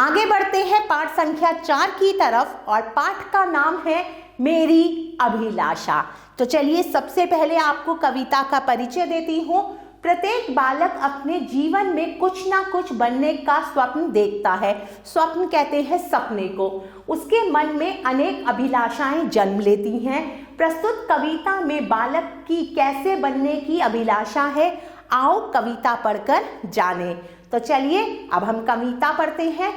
आगे बढ़ते हैं पाठ संख्या 4 की तरफ और पाठ का नाम है मेरी अभिलाषा। तो चलिए सबसे पहले आपको कविता का परिचय देती हूँ। प्रत्येक बालक अपने जीवन में कुछ ना कुछ बनने का स्वप्न देखता है। स्वप्न कहते हैं सपने को। उसके मन में अनेक अभिलाषाएं जन्म लेती हैं। प्रस्तुत कविता में बालक की कैसे बनने की अभिलाषा है, आओ कविता पढ़कर जाने। तो चलिए अब हम कविता पढ़ते हैं।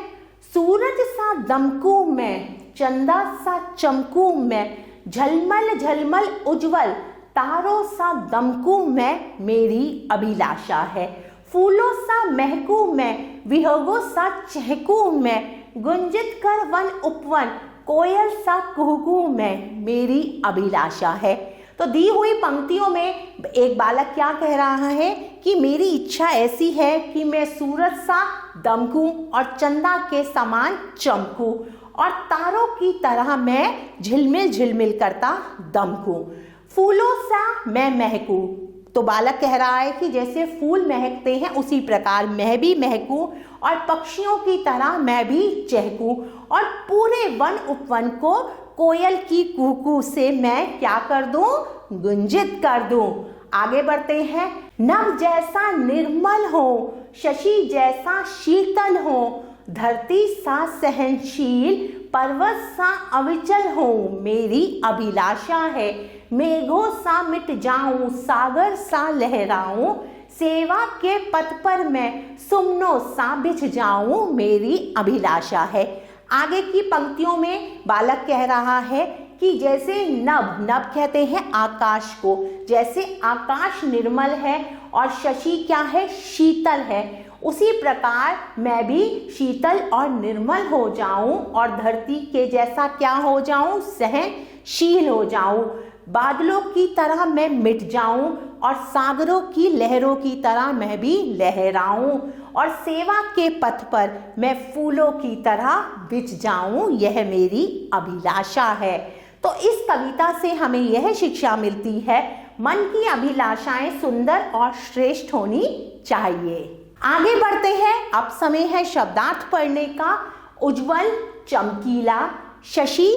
सूरज सा दमकू मैं, चंदा सा चमकू मैं, झलमल झलमल उज्जवल तारों सा दमकू मैं, मेरी अभिलाषा है। फूलों सा महकू मैं, विहंगों सा चहकू मैं, गुंजित कर वन उपवन कोयल सा कुहकू मैं, मेरी अभिलाषा है। तो दी हुई पंक्तियों में एक बालक क्या कह रहा है कि मेरी इच्छा ऐसी है कि मैं सूरज सा दमकूं और चंदा के समान चमकूं और तारों की तरह मैं झिलमिल झिलमिल करता दमकूं। फूलों सा मैं महकूं, तो बालक कह रहा है कि जैसे फूल महकते हैं उसी प्रकार मैं भी महकूं और पक्षियों की तरह मैं भी चहकूं और पूरे वन उपवन को कोयल की कुहू से मैं क्या कर दूं, गुंजित कर दूं। आगे बढ़ते हैं। नभ जैसा निर्मल हो, शशि जैसा शीतल हो, धरती सा सहनशील, पर्वत सा अविचल हो, मेरी अभिलाषा है। मेघों सा मिट जाऊं, सागर सा लहराऊं, सेवा के पथ पर मैं सुमनों सा बिछ जाऊं, मेरी अभिलाषा है। आगे की पंक्तियों में बालक कह रहा है कि जैसे नभ, नभ कहते हैं आकाश को, जैसे आकाश निर्मल है और शशि क्या है, शीतल है, उसी प्रकार मैं भी शीतल और निर्मल हो जाऊं और धरती के जैसा क्या हो जाऊं, सहनशील हो जाऊं। बादलों की तरह मैं मिट जाऊं और सागरों की लहरों की तरह मैं भी लहराऊं और सेवा के पथ पर मैं फूलों की तरह बिछ जाऊं, यह मेरी अभिलाषा है। तो इस कविता से हमें यह शिक्षा मिलती है, मन की अभिलाषाएं सुंदर और श्रेष्ठ होनी चाहिए। आगे बढ़ते हैं। अब समय है शब्दार्थ पढ़ने का। उज्जवल चमकीला, शशि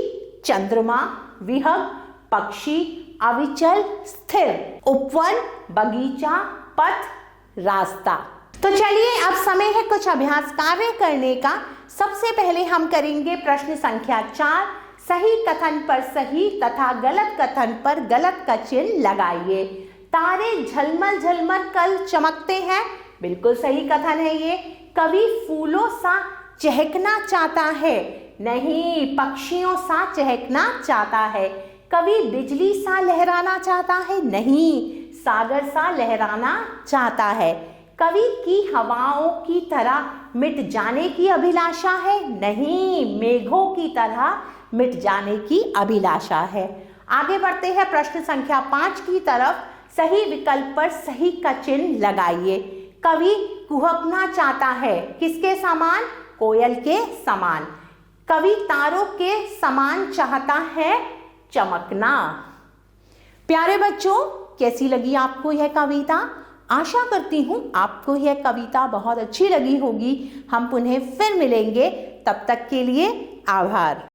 चंद्रमा, विहंग पक्षी, अविचल स्थिर, उपवन बगीचा, पथ रास्ता। तो चलिए अब समय है कुछ अभ्यास कार्य करने का। सबसे पहले हम करेंगे प्रश्न संख्या 4। सही कथन पर सही तथा गलत कथन पर गलत का चिन्ह लगाइए। तारे झलमल झलमल कल चमकते हैं, बिल्कुल सही कथन है ये। कवि फूलों सा चहकना चाहता है, नहीं, पक्षियों सा चहकना चाहता है। कवि बिजली सा लहराना चाहता है, नहीं, सागर सा लहराना चाहता है। कवि की हवाओं की तरह मिट जाने की अभिलाषा है, नहीं, मेघों की तरह मिट जाने की अभिलाषा है। आगे बढ़ते हैं प्रश्न संख्या 5 की तरफ। सही विकल्प पर सही का चिन्ह लगाइए। कवि कुहकना चाहता है, किसके समान, कोयल के समान। कवि तारों के समान चाहता है चमकना। प्यारे बच्चों, कैसी लगी आपको यह कविता? आशा करती हूँ आपको यह कविता बहुत अच्छी लगी होगी। हम पुनः फिर मिलेंगे, तब तक के लिए आभार।